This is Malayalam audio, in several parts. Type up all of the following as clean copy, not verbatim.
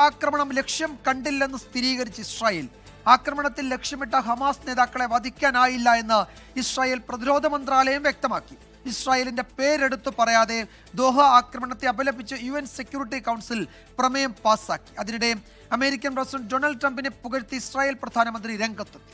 ആക്രമണം ലക്ഷ്യം കണ്ടില്ലെന്ന് സ്ഥിരീകരിച്ച് ഇസ്രായേൽ. ആക്രമണത്തിൽ ലക്ഷ്യമിട്ട ഹമാസ് നേതാക്കളെ വധിക്കാനായില്ല എന്ന് ഇസ്രായേൽ പ്രതിരോധ മന്ത്രാലയം വ്യക്തമാക്കി. ഇസ്രായേലിന്റെ പേരെടുത്തു പറയാതെ ദോഹ ആക്രമണത്തെ അപലപിച്ച് UN സെക്യൂരിറ്റി കൗൺസിൽ പ്രമേയം പാസാക്കി. അതിനിടെ അമേരിക്കൻ പ്രസിഡന്റ് ഡൊണാൾഡ് ട്രംപിനെ പുകഴ്ത്തി ഇസ്രായേൽ പ്രധാനമന്ത്രി രംഗത്തെത്തി.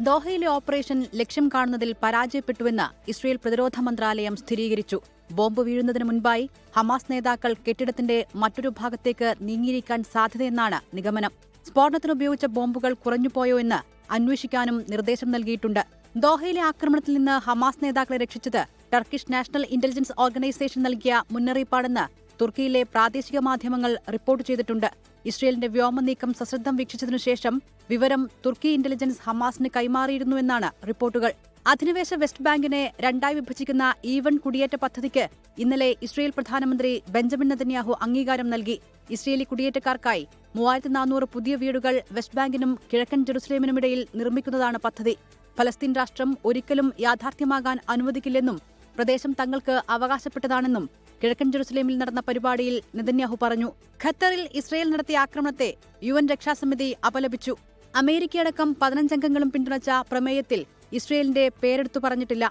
ദോഹയിലെ ഓപ്പറേഷൻ ലക്ഷ്യം കാണുന്നതിൽ പരാജയപ്പെട്ടുവെന്ന് ഇസ്രായേൽ പ്രതിരോധ മന്ത്രാലയം സ്ഥിരീകരിച്ചു. ബോംബ് വീഴുന്നതിന് മുൻപായി ഹമാസ് നേതാക്കൾ കെട്ടിടത്തിന്റെ മറ്റൊരു ഭാഗത്തേക്ക് നീങ്ങിയിരിക്കാൻ സാധ്യതയെന്നാണ് നിഗമനം. സ്ഫോടനത്തിനുപയോഗിച്ച ബോംബുകൾ കുറഞ്ഞുപോയോ എന്ന് അന്വേഷിക്കാനും നിർദ്ദേശം നൽകിയിട്ടുണ്ട്. ദോഹയിലെ ആക്രമണത്തിൽ നിന്ന് ഹമാസ് നേതാക്കളെ രക്ഷിച്ചത് ടർക്കിഷ് നാഷണൽ ഇന്റലിജൻസ് ഓർഗനൈസേഷൻ നൽകിയ മുന്നറിയിപ്പാണെന്ന് തുർക്കിയിലെ പ്രാദേശിക മാധ്യമങ്ങൾ റിപ്പോർട്ട് ചെയ്തിട്ടുണ്ട്. ഇസ്രയേലിന്റെ വ്യോമനീക്കം സശ്രദ്ധം വീക്ഷിച്ചതിനുശേഷം വിവരം തുർക്കി ഇന്റലിജൻസ് ഹമാസിന് കൈമാറിയിരുന്നുവെന്നാണ് റിപ്പോർട്ടുകൾ. അധിനിവേശ വെസ്റ്റ് ബാങ്കിനെ രണ്ടായി വിഭജിക്കുന്ന ഈവൻ കുടിയേറ്റ പദ്ധതിക്ക് ഇന്നലെ ഇസ്രയേൽ പ്രധാനമന്ത്രി ബെഞ്ചമിൻ നെതന്യാഹു അംഗീകാരം നൽകി. ഇസ്രയേലി കുടിയേറ്റക്കാർക്കായി 3400 പുതിയ വീടുകൾ വെസ്റ്റ് ബാങ്കിനും കിഴക്കൻ ജെറുസലേമിനുമിടയിൽ നിർമ്മിക്കുന്നതാണ് പദ്ധതി. ഫലസ്തീൻ രാഷ്ട്രം ഒരിക്കലും യാഥാർത്ഥ്യമാകാൻ അനുവദിക്കില്ലെന്നും പ്രദേശം തങ്ങൾക്ക് അവകാശപ്പെട്ടതാണെന്നും കിഴക്കൻ ജെറുസലേമിൽ നടന്ന പരിപാടിയിൽ നെതന്യാഹു പറഞ്ഞു. ഖത്തറിൽ ഇസ്രയേൽ നടത്തിയ ആക്രമണത്തെ UN രക്ഷാസമിതി അപലപിച്ചു. അമേരിക്കയടക്കം 15 അംഗങ്ങളും പിന്തുണച്ച പ്രമേയത്തിൽ ഇസ്രയേലിന്റെ പേരെടുത്തു പറഞ്ഞിട്ടില്ല.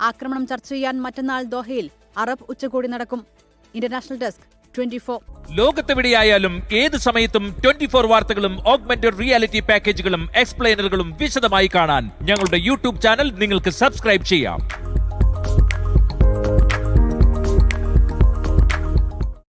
ആക്രമണം ചർച്ച ചെയ്യാൻ മറ്റന്നാൾ ദോഹയിൽ അറബ് ഉച്ചകോടി നടക്കും. International desk 24. ലോകത്തെവിടെയായാലും ഏത് സമയത്തും 24 വാർത്തകളും ഓഗ്മെന്റഡ് റിയാലിറ്റി പാക്കേജുകളും എക്സ്പ്ലെയിനറുകളും വിശദമായി കാണാൻ ഞങ്ങളുടെ YouTube ചാനൽ നിങ്ങൾക്ക് സബ്സ്ക്രൈബ് ചെയ്യാം.